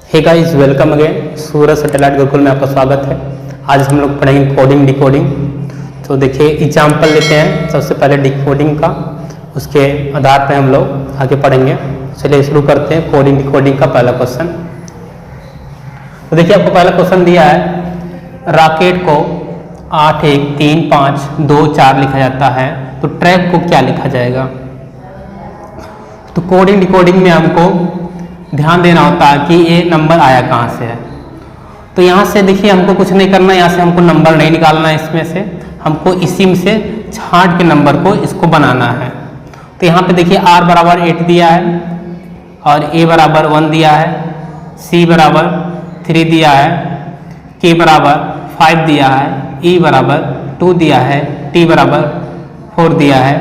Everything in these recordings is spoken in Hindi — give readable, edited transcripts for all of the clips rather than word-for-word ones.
हे guys, welcome again. Suraj satellite Gurukul में आपका स्वागत है। आज हम लोग पढ़ेंगे कोडिंग डिकोडिंग। तो देखिए एग्जाम्पल लेते हैं सबसे पहले डिकोडिंग का, उसके आधार पर हम लोग आगे पढ़ेंगे। चलिए शुरू करते हैं कोडिंग डिकोडिंग का पहला क्वेश्चन। तो देखिए आपको पहला क्वेश्चन दिया है, रॉकेट को 8 1 3 5 2 4 लिखा जाता है, तो ट्रैक को क्या लिखा जाएगा। तो कोडिंग डिकोडिंग में हमको ध्यान देना होता है कि ये नंबर आया कहाँ से है। तो यहाँ से देखिए हमको कुछ नहीं करना, यहाँ से हमको नंबर नहीं निकालना है, इसमें से हमको इसी में से छांट के नंबर को इसको बनाना है। तो यहाँ पे देखिए r बराबर 8 दिया है और a बराबर 1 दिया है, c बराबर 3 दिया है, k बराबर 5 दिया है, e बराबर 2 दिया है, t बराबर 4 दिया है।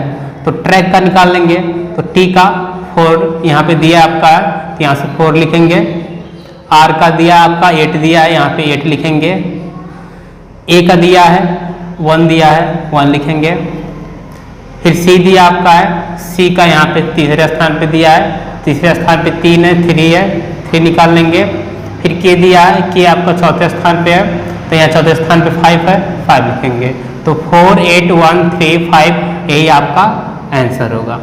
तो ट्रैक का निकाल लेंगे। तो t का 4 यहाँ पे दिया आपका, तो यहाँ से 4 लिखेंगे। r का दिया आपका 8 दिया है, यहाँ पे 8 लिखेंगे। a का दिया है 1 दिया है, 1 लिखेंगे। फिर c दिया आपका है, c का यहाँ पे तीसरे स्थान पे दिया है, तीसरे स्थान पे 3 है, 3 है, 3 निकाल लेंगे। फिर k दिया है, k आपका चौथे स्थान पे है, तो यहाँ चौथे स्थान पे 5 है, 5 लिखेंगे। तो 4 8 1 3 5 यही आपका आंसर होगा।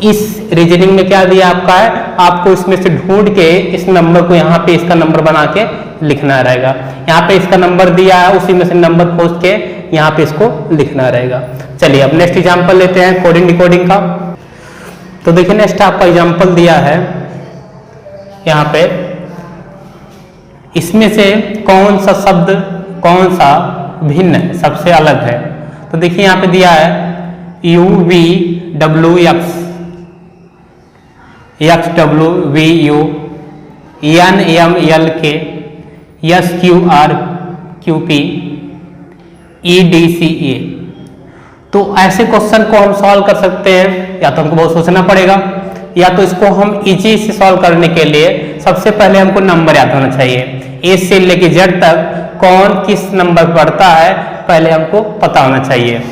इस रीजनिंग में क्या दिया आपका है, आपको इसमें से ढूंढ के इस नंबर को यहाँ पे इसका नंबर बना के लिखना रहेगा। यहाँ पे इसका नंबर दिया है, उसी में से नंबर खोज के यहाँ पे इसको लिखना रहेगा। चलिए अब नेक्स्ट एग्जांपल लेते हैं कोडिंग डिकोडिंग का। तो देखिए नेक्स्ट आपका एग्जांपल दिया है यहाँ पे, इसमें से कौन सा शब्द कौन सा भिन्न है, सबसे अलग है। तो देखिए यहाँ पे दिया है UVWX XWVU NMLK SQRQP EDCA। तो ऐसे क्वेश्चन को हम सॉल्व कर सकते हैं, या तो हमको बहुत सोचना पड़ेगा, या तो इसको हम इजी से सॉल्व करने के लिए सबसे पहले हमको नंबर याद होना चाहिए। ए से लेके जेड तक कौन किस नंबर पढ़ता है पहले हमको पता होना चाहिए।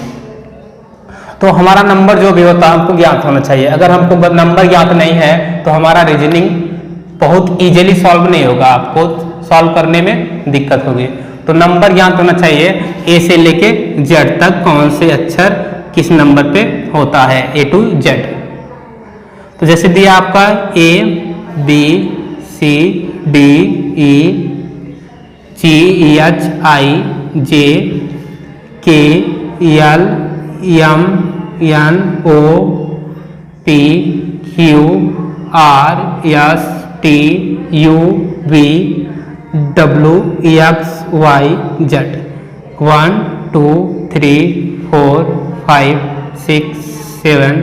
तो हमारा नंबर जो भी होता है हमको ज्ञात होना चाहिए। अगर हमको नंबर ज्ञात नहीं है तो हमारा रीजनिंग बहुत इजीली सॉल्व नहीं होगा, आपको सॉल्व करने में दिक्कत होगी। तो नंबर ज्ञात होना चाहिए, ए से लेके जेड तक कौन से अक्षर किस नंबर पे होता है, ए टू जेड। तो जैसे दिया आपका A B C D E G H I J K L M N O P Q R S T U V W X Y Z 1 2 3 4 5 6 7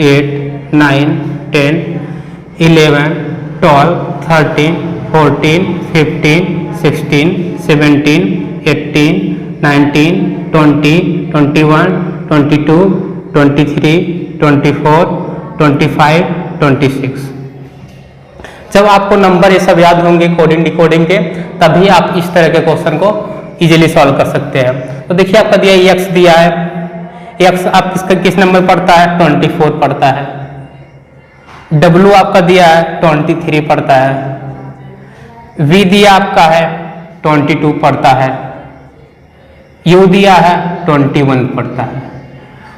8 9 10 11 12 13 14 15 16 17 18 19 20 21 22 23 24 25 26। जब आपको नंबर ये सब याद होंगे कोडिंग डिकोडिंग के, तभी आप इस तरह के क्वेश्चन को इजीली सॉल्व कर सकते हैं। तो देखिए आपका दिया x दिया है, x आप किस नंबर पढ़ता है, 24 पढ़ता है। w आपका दिया है 23 पढ़ता है। v दिया आपका है 22 पढ़ता है। u दिया है 21 पढ़ता है।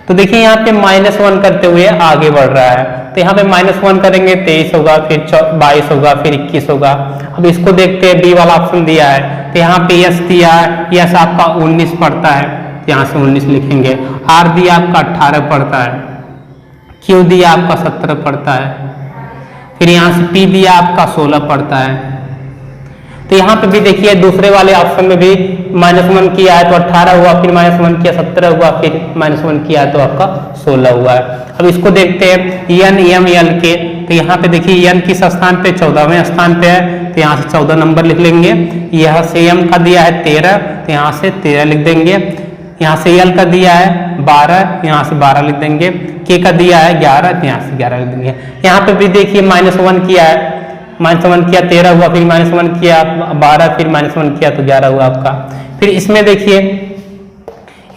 तो देखिए यहाँ पे -1 करते हुए आगे बढ़ रहा है। तो यहाँ पे -1 करेंगे 23 होगा, फिर 22 होगा, फिर 21 होगा। अब इसको देखते हैं, बी वाला ऑप्शन दिया है, तो यहाँ पे यस दिया है, यस आपका 19 पढ़ता है, तो यहाँ से 19 लिखेंगे। आर दिया आपका 18 पढ़ता है। क्यू दिया आपका 17 पढ़ता है। फिर यहाँ से पी दिया आपका 16 पढ़ता है। तो यहाँ पे भी देखिए दूसरे वाले ऑप्शन में भी -1 किया है तो 18 हुआ, फिर -1 किया 17 हुआ, फिर -1 किया है तो आपका 16 हुआ है। अब इसको देखते हैं NMLK। तो यहाँ पे देखिए n किस स्थान पे, 14वें स्थान पे है, तो यहाँ से 14 नंबर लिख लेंगे। यहाँ से m का दिया है 13, तो यहाँ से 13 लिख देंगे। यहाँ से l का दिया है 12, यहाँ से 12 लिख देंगे। k का दिया है 11, तो यहाँ से 11 लिख देंगे। यहाँ पे भी देखिए -1 किया है, -1 किया 13 हुआ, फिर -1 किया 12, फिर -1 किया तो 11 हुआ आपका। फिर इसमें देखिए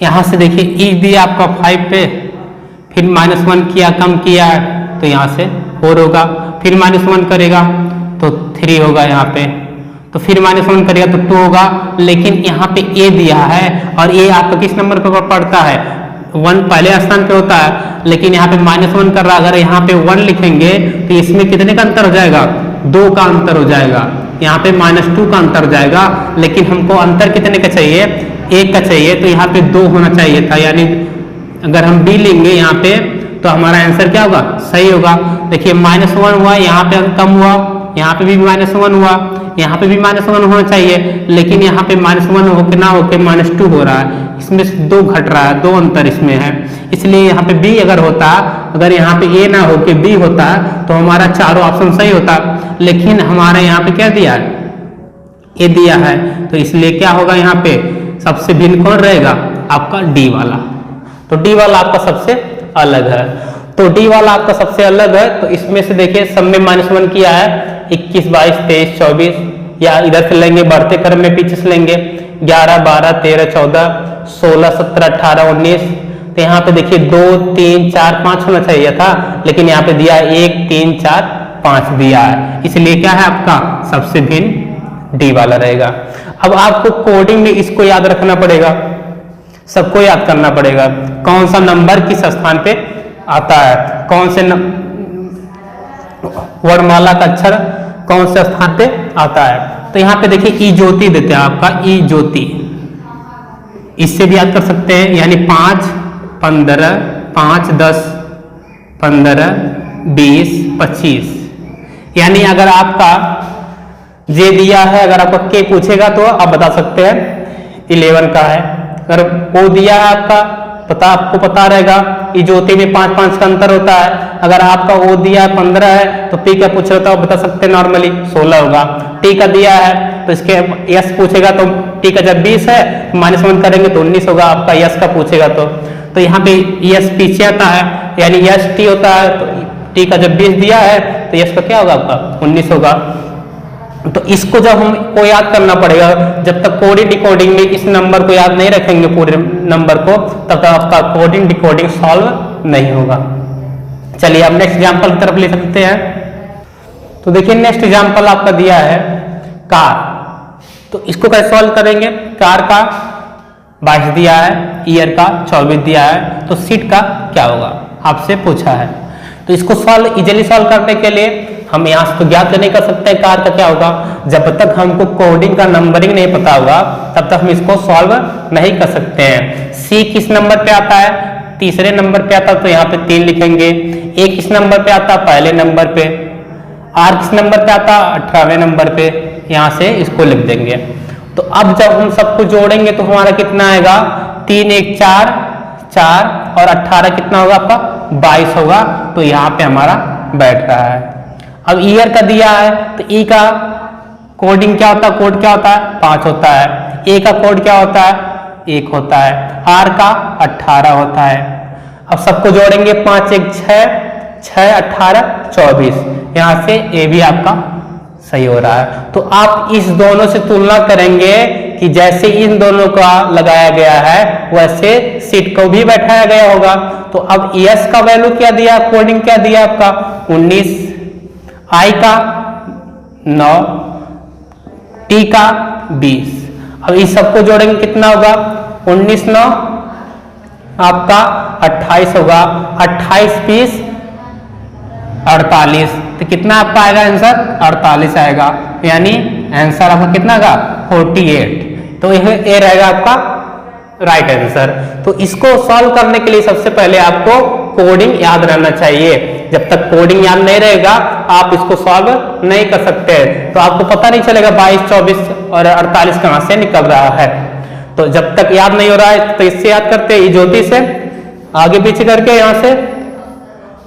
यहाँ से देखिए ई दिया आपका 5 पे, फिर -1 किया, कम किया है तो यहाँ से 4 होगा, फिर -1 करेगा तो 3 होगा यहाँ पे, तो फिर -1 करेगा तो 2 होगा, लेकिन यहाँ पे a दिया है और a आपका किस नंबर पे पड़ता है, 1 पहले स्थान पे होता है, लेकिन यहाँ पे -1 कर रहा है। अगर यहाँ पे 1 लिखेंगे तो इसमें कितने का अंतर हो जाएगा, 2 का अंतर हो जाएगा, यहाँ पे -2 का अंतर हो जाएगा, लेकिन हमको अंतर कितने का चाहिए, 1 का चाहिए, तो यहाँ पे 2 होना चाहिए था। यानी अगर हम b लेंगे यहाँ पे तो हमारा आंसर क्या होगा, सही होगा। देखिए -1 हुआ, यहाँ पे कम हुआ, यहाँ पे भी -1 हुआ, यहाँ पे भी -1 होना चाहिए, लेकिन यहाँ पे -1 होके ना होके -2 हो रहा है, इसमें से 2 घट रहा है, 2 अंतर इसमें है। इसलिए यहाँ पे b अगर होता, अगर यहाँ पे a ना होके b होता तो हमारा चारों ऑप्शन सही होता, लेकिन हमारे यहाँ पे क्या दिया है, a दिया है, तो इसलिए क्या होगा, यहाँ पे सबसे भिन्न कौन रहेगा, आपका d वाला। तो d वाला आपका सबसे अलग है। तो d वाला आपका सबसे अलग है। तो इसमें से देखिए सब में -1 किया है, 21, 22, 23, 24, या इधर से लेंगे बढ़ते क्रम में पीछे से लेंगे 11, 12, 13, 14, 16, 17, 18, 19। तो यहाँ पे देखिए 2, 3, 4, 5 होना चाहिए था, लेकिन यहाँ पे दिया 1, 3, 4, 5 दिया है, इसलिए क्या है आपका सबसे भिन्न d वाला रहेगा। अब आपको कोडिंग में इसको याद रखना पड़ेगा, सबको याद करना पड़ेगा, कौन सा नंबर किस स्थान पे आता है, कौन से वर्णमाला का अक्षर कौन से स्थान पे आता है। तो यहाँ पे देखिए ई ज्योति देते हैं आपका, ई ज्योति, इससे भी याद कर सकते हैं, यानी 5, 15, 5, 10, 15, 20, 25। यानी अगर आपका जे दिया है, अगर आपका के पूछेगा तो आप बता सकते हैं 11 का है। अगर ओ दिया है आपका आपको पता रहेगा, ई ज्योति में 5, 5 का अंतर होता है। अगर आपका ओ दिया है 15 है तो पी का पूछ रहा था, बता सकते हैं नॉर्मली 16 होगा। टी का दिया है तो इसके यस पूछेगा तो टी का जब 20 है -1 करेंगे तो 19 होगा आपका, यस का पूछेगा तो यहाँ पे यस पीछे आता है, यानी यस टी होता है, तो टी का जब 20 दिया है तो यस का क्या होगा आपका 19 होगा। तो इसको जब हमको याद करना पड़ेगा, जब तक कोडिंग डिकोडिंग में इस नंबर को याद नहीं रखेंगे पूरे नंबर को, तब तक आपका कोडिंग डिकोडिंग सॉल्व नहीं होगा। चलिए अब नेक्स्ट एग्जांपल की तरफ ले सकते हैं। तो देखिए नेक्स्ट एग्जांपल आपका दिया है कार, तो इसको कैसे सॉल्व करेंगे। कार का 22 दिया है, ईयर का 24 दिया है, तो सीट का क्या होगा आपसे पूछा है। तो इसको इजीली सॉल्व करने के लिए हम यहाँ से तो ज्ञात नहीं कर सकते हैं कार का क्या होगा, जब तक हमको कोडिंग का नंबरिंग नहीं पता होगा तब तक हम इसको सॉल्व नहीं कर सकते हैं। सी किस नंबर पे आता है, तीसरे नंबर पे आता है, तो यहाँ पे 3 लिखेंगे। ए किस नंबर पे आता है, पहले नंबर पे। आर किस नंबर पे आता है, 18वें नंबर पे, यहाँ से इसको लिख देंगे। तो अब जब हम सबको जोड़ेंगे तो हमारा कितना आएगा, 3, 1, 4, 4 और 18 कितना होगा आपका 22 होगा। तो यहाँ पे हमारा बैठ रहा है। अब ईयर का दिया है तो ई का कोडिंग क्या होता है, कोड क्या होता है 5 होता है। ए का कोड क्या होता है 1 होता है। आर का 18 होता है। अब सबको जोड़ेंगे 5, 1, 6, 6, 18, 24, यहाँ से ए भी आपका सही हो रहा है। तो आप इस दोनों से तुलना करेंगे कि जैसे इन दोनों का लगाया गया है वैसे सीट को भी बैठाया गया होगा। तो अब यस का वैल्यू क्या दिया, कोडिंग क्या दिया आपका 19, आई का 9, टी का 20। अब इस सबको जोड़ेंगे कितना होगा 19, 9 आपका 28 होगा। 28, 20, 48, तो कितना आपका आएगा आंसर 48 आएगा। यानी आंसर आपका कितना आएगा 48। तो यह ए रहेगा आपका राइट आंसर। तो इसको सॉल्व करने के लिए सबसे पहले आपको कोडिंग याद रहना चाहिए। जब तक कोडिंग याद नहीं रहेगा आप इसको सॉल्व नहीं कर सकते, तो आपको पता नहीं चलेगा 22, 24 और 48 कहां से निकल रहा है। तो जब तक याद नहीं हो रहा है तो इससे याद करते हैं, ज्योति से आगे पीछे करके यहाँ से,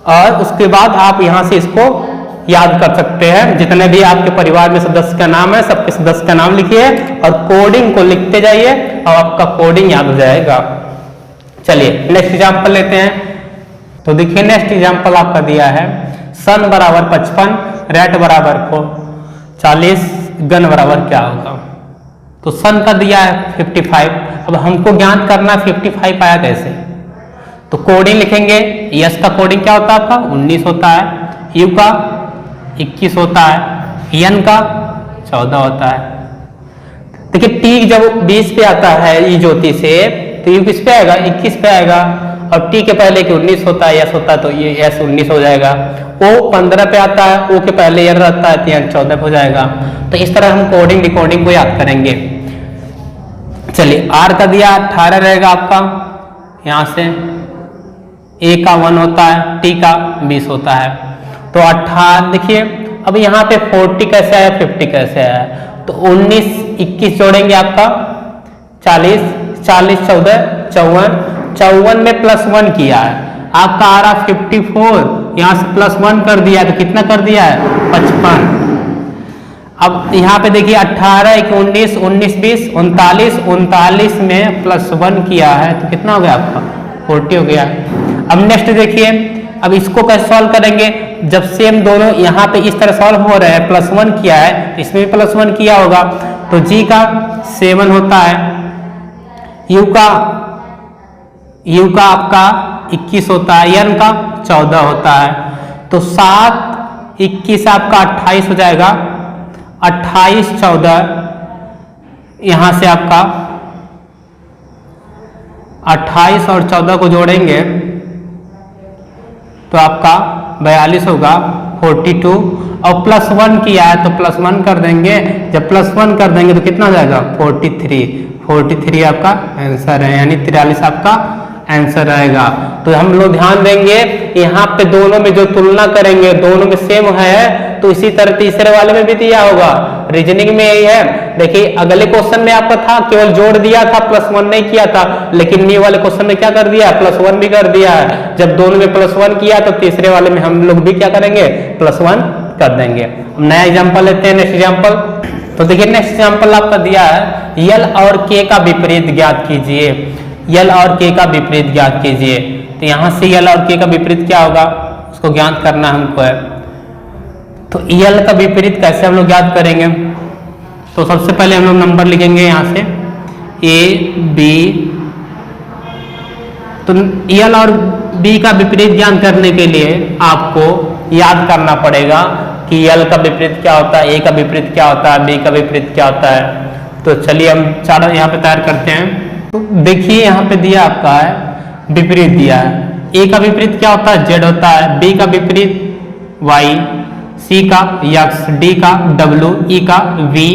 और उसके बाद आप यहाँ से इसको याद कर सकते हैं। जितने भी आपके परिवार में सदस्य का नाम है सबके सदस्य का नाम लिखिए और कोडिंग को लिखते जाइए और आपका कोडिंग याद हो जाएगा। चलिए नेक्स्ट एग्जांपल लेते हैं। तो देखिए नेक्स्ट एग्जांपल आपका दिया है सन बराबर 55, रेट बराबर 40, गन बराबर क्या होगा। तो सन का दिया है 55। अब हमको ज्ञात करना 55 आया कैसे। तो कोडिंग लिखेंगे, यस का कोडिंग क्या होता है आपका 19 होता है, यू का 21 होता है, एन का 14 होता है। देखिए टी जब 20 पे आता है ई ज्योति से तो यू किस पे आएगा, 21 पे आएगा, और टी के पहले कि 19 होता है, यस होता है, तो ये यस 19 हो जाएगा। ओ 15 पे आता है, ओ के पहले यर रहता है, तो यहाँ 14 पे हो जाएगा। तो इस तरह हम कोडिंग डिकोडिंग को याद करेंगे। चलिए आर का दिया 18 रहेगा आपका, यहाँ से ए का 1 होता है, टी का 20 होता है, तो 18। देखिए अब यहाँ पे 40 कैसे आया, 50 कैसे आया, तो 19 21 जोड़ेंगे आपका 40, 40 14 54, 54 में +1 किया है आपका आ रहा 54, यहाँ से +1 कर दिया तो कितना कर दिया है 55। अब यहाँ पे देखिए 18 19 19 20 39, 39 में +1 किया है तो कितना हो गया आपका 40 हो गया। अब नेक्स्ट देखिए, अब इसको कैसे सॉल्व करेंगे, जब सेम दोनों यहाँ पे इस तरह सॉल्व हो रहे हैं, +1 किया है तो इसमें भी +1 किया होगा, तो जी का 7 होता है, यू का आपका 21 होता है, एन का 14 होता है, तो 7 21 आपका 28 हो जाएगा, 28 14 यहाँ से आपका 28 और 14 को जोड़ेंगे तो आपका 42 होगा, 42, और +1 किया है तो +1 कर देंगे, जब +1 कर देंगे तो कितना हो जाएगा 43 आपका आंसर है, यानी 43 आपका आंसर रहेगा। तो हम लोग ध्यान देंगे यहाँ पे दोनों में जो तुलना करेंगे दोनों में सेम है, तो इसी तरह तीसरे वाले में भी दिया होगा, रीजनिंग में यही है। देखिए अगले क्वेश्चन में आपका था केवल जोड़ दिया था, +1 नहीं किया था, लेकिन ये वाले क्वेश्चन में क्या कर दिया, +1 भी कर दिया है। जब दोनों में +1 किया तो तीसरे वाले में हम लोग भी क्या करेंगे, +1 कर देंगे। नया एग्जाम्पल लेते हैं, नेक्स्ट एग्जाम्पल। तो देखिए नेक्स्ट एग्जाम्पल आपका दिया है यल और के का विपरीत ज्ञात कीजिए, यल और के का विपरीत ज्ञात कीजिए। तो यहाँ से यल और के का विपरीत क्या होगा उसको ज्ञात करना हमको है। तो यल का विपरीत कैसे हम लोग ज्ञात करेंगे, तो सबसे पहले हम लोग नंबर लिखेंगे यहाँ से ए बी, तो यल और बी का विपरीत ज्ञात करने के लिए आपको याद करना पड़ेगा कि यल का विपरीत क्या होता है, ए का विपरीत क्या होता है, बी का विपरीत क्या होता है। तो चलिए हम चारों यहाँ पे तैयार करते हैं। तो देखिए यहाँ पे दिया आपका है विपरीत दिया है, ए का विपरीत क्या होता है जेड होता है, बी का विपरीत वाई, सी का यक्स, डी का डब्ल्यू, ई का वी,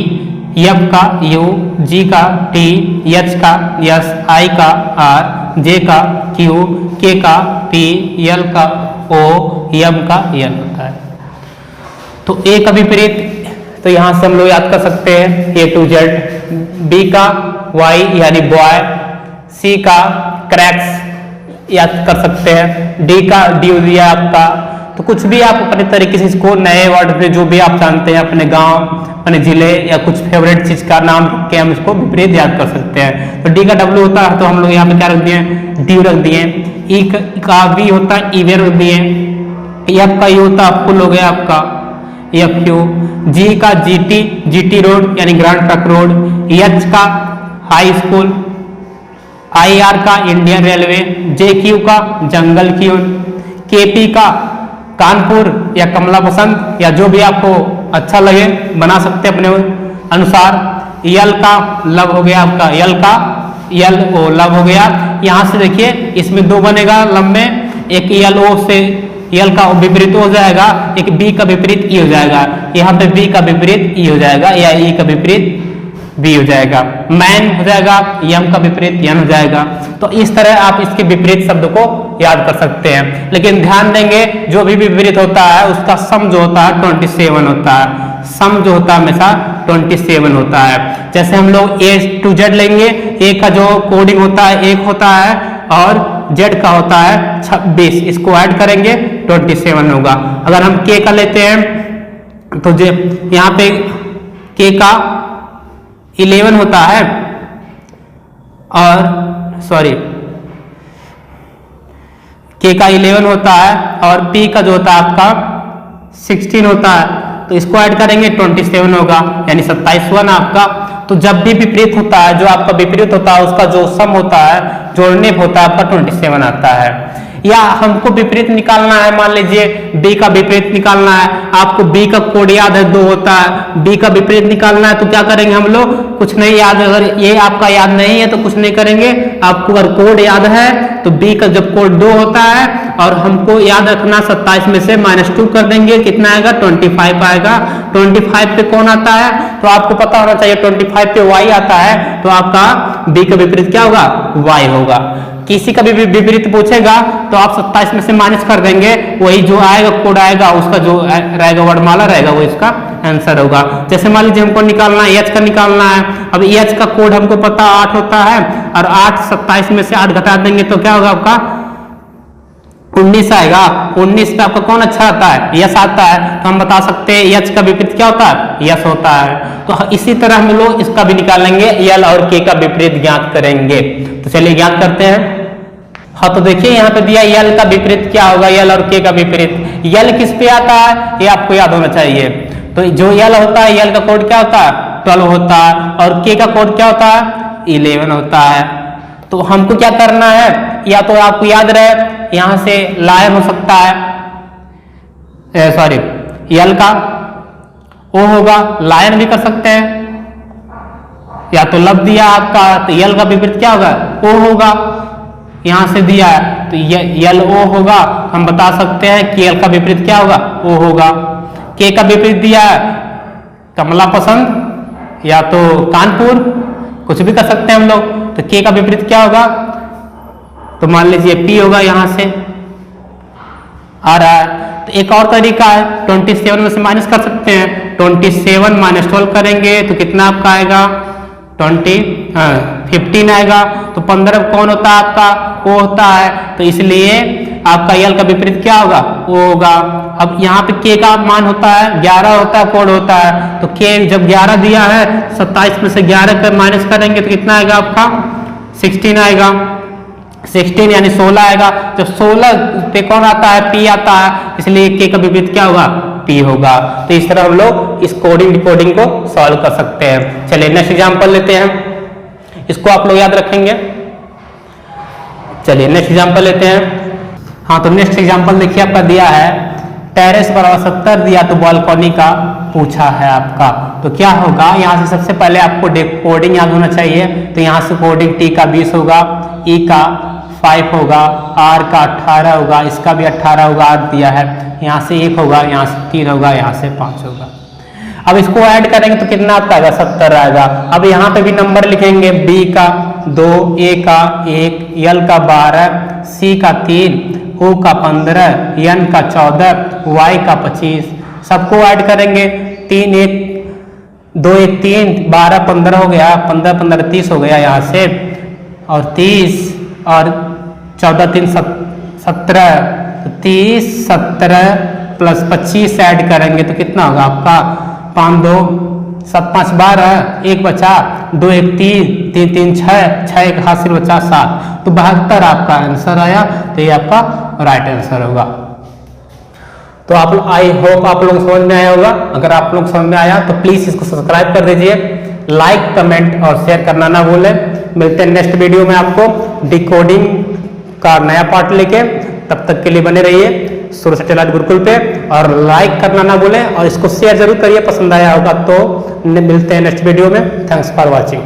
एफ का यू, जी का टी, एच का एस, आई का आर, जे का क्यू, के का पी, एल का ओ, एम का एन होता है। तो ए का विपरीत तो यहाँ से हम लोग याद कर सकते हैं ए टू जेड, बी का वाई यानी बॉय, सी का क्रैक्स याद कर सकते हैं, डी का ड्यू दिया आपका। तो कुछ भी आप अपने तरीके से इसको नए वर्ड में जो भी आप जानते हैं अपने गांव अपने जिले या कुछ फेवरेट चीज का नाम रख के हम इसको विपरीत याद कर सकते हैं। तो डी का डब्ल्यू होता है तो हम लोग यहाँ पे क्या रख दिए ड्यू रख दिए, ई का वी होता है ईवे रख दिए, एफ का यू होता है फुल हो गया आपका एफ यू, जी का जीटी रोड यानी ग्रैंड ट्रक रोड, एच का हाई स्कूल, आई आर का इंडियन रेलवे, जे क्यू का जंगल क्यू, के पी का कानपुर या कमला बसंत या जो भी आपको अच्छा लगे बना सकते अपने अनुसार। यल का लब हो गया आपका, यल का यल ओ लब हो गया। यहाँ से देखिए इसमें दो बनेगा लब में, एक यल ओ से यल का विपरीत हो जाएगा, एक बी का विपरीत ई हो जाएगा, यहाँ पे बी का विपरीत ई हो जाएगा या ई का विपरीत बी हो जाएगा, मैन हो जाएगा, यम का विपरीत यन हो जाएगा। तो इस तरह आप इसके विपरीत शब्द को याद कर सकते हैं। लेकिन ध्यान देंगे जो भी विपरीत होता है उसका सम जो होता है 27 होता है, सम जो होता है हमेशा 27 होता है। जैसे हम लोग ए टू जेड लेंगे, ए का जो कोडिंग होता है 1 होता है और जेड का होता है 26, इसको ऐड करेंगे 27 होगा। अगर हम के का लेते हैं तो यहाँ पे के का 11 होता है और सॉरी के का 11 होता है और पी का जो होता है आपका 16 होता है, तो इसको ऐड करेंगे 27 होगा यानी 27 आपका। तो जब भी विपरीत होता है जो आपका विपरीत होता है उसका जो सम होता है जोड़ने पे होता है आपका 27 आता है। या हमको विपरीत निकालना है, मान लीजिए बी का विपरीत निकालना है, आपको बी का कोड याद है 2 होता है, बी का विपरीत निकालना है तो क्या करेंगे हम लोग, कुछ नहीं याद, अगर ये आपका याद नहीं है तो कुछ नहीं करेंगे, आपको अगर कोड याद है तो बी का जब कोड 2 होता है और हमको याद रखना 27 में से -2 कर देंगे, कितना आएगा 25 आएगा। 25 पे कौन आता है तो आपको पता होना चाहिए 25 पे y आता है, तो आपका b का विपरीत क्या होगा, y होगा। किसी का भी विपरीत पूछेगा तो आप 27 में से माइनस कर देंगे, वही जो आएगा कोड आएगा उसका जो रहेगा वर्णमाला रहेगा वो इसका आंसर होगा। जैसे मान लीजिए हमको निकालना है h का निकालना है, अब h का कोड हमको पता 8 होता है और 8 27 में से 8 घटा देंगे तो क्या होगा आपका 19 आएगा। 19 पे आपका कौन अच्छा आता है, यस आता है, तो हम बता सकते हैं यच का विपरीत क्या होता है, यस होता है। तो इसी तरह हम लोग इसका भी निकालेंगे, यल और के का विपरीत ज्ञात करेंगे। तो चलिए ज्ञात करते हैं। हाँ तो देखिए यहाँ पे दिया यल का विपरीत क्या होगा, यल और के का विपरीत। यल किस पे आता है ये आपको याद होना चाहिए। तो जो यल होता है, यल का कोड क्या होता है 12 होता है और के का कोड क्या होता है 11 होता है। तो हमको क्या करना है, या तो आपको याद रहे यहां से लायन हो सकता है, सॉरी यल का ओ होगा, लायन भी कर सकते हैं, या तो लब दिया आपका तो यल का विपरीत क्या होगा ओ होगा, यहां से दिया है तो यल ओ होगा, हम बता सकते हैं कि यल का विपरीत क्या होगा ओ होगा। के का विपरीत दिया है कमला पसंद या तो कानपुर, कुछ भी कर सकते हैं हम लोग। तो के का विपरीत क्या होगा, तो मान लीजिए पी होगा, यहां से आ रहा है। तो एक और तरीका है 27 में से माइनस कर सकते हैं, 27 - 12 करेंगे तो कितना आपका आएगा 15 आएगा। तो 15 कौन होता है आपका वो होता है, तो इसलिए आपका यल का विपरीत क्या होगा वो होगा। अब यहाँ पे के का मान होता है 11 होता है, कोड होता है, तो के जब 11 दिया है 27 में से 11 कर माइनस करेंगे तो कितना आएगा आपका 16 आएगा, 16 यानी 16 आएगा। जब 16 पे कौन आता है पी आता है, इसलिए के का विपरीत क्या होगा पी होगा। तो इस तरह हम लोग इस कोडिंग डिकोडिंग को सॉल्व कर सकते हैं। चलिए नेक्स्ट एग्जांपल लेते हैं, इसको आप लोग याद रखेंगे। चलिए नेक्स्ट एग्जांपल लेते हैं। हाँ तो नेक्स्ट एग्जांपल देखिए आपका दिया है टेरेस बराबर 70 दिया तो बालकनी का पूछा है आपका। तो क्या होगा, यहाँ से सबसे पहले आपको कोडिंग याद होना चाहिए। तो यहाँ से कोडिंग टी का 20 होगा, ई का 5 होगा, आर का 18 होगा, इसका भी 18 होगा, 8 दिया है, यहाँ से 1 होगा, यहाँ से 3 होगा, यहाँ से 5 होगा। अब इसको ऐड करेंगे तो कितना आपका आएगा 70 आएगा। अब यहाँ पे भी नंबर लिखेंगे, बी का 2, ए का 1, यल का 12, सी का 3, ओ का 15, एन का 14, वाई का 25, सबको ऐड करेंगे। 3 1 2 1 3 12 15 हो गया, 15 15 30 हो गया यहाँ से, और 30 और 14 3 17, 30 17 प्लस 25 ऐड करेंगे तो कितना होगा आपका 5 2 7 5 12, 1 बचा, 2 1 3 3 3 6 6 1 हासिल बचा 7, तो 72 आपका आंसर आया। तो ये आपका राइट आंसर होगा। तो आप आई होप आप लोग समझ में आया होगा। अगर आप लोग समझ में आया तो प्लीज इसको सब्सक्राइब कर दीजिए, लाइक कमेंट और शेयर करना ना भूलें। मिलते हैं नेक्स्ट वीडियो में आपको डिकोडिंग का नया पार्ट लेके। तब तक के लिए बने रहिए सूर्य सैटेलाइट गुरुकुल पे और लाइक करना ना भूलें और इसको शेयर जरूर करिए, पसंद आया होगा तो। मिलते हैं नेक्स्ट वीडियो में। Thanks for watching.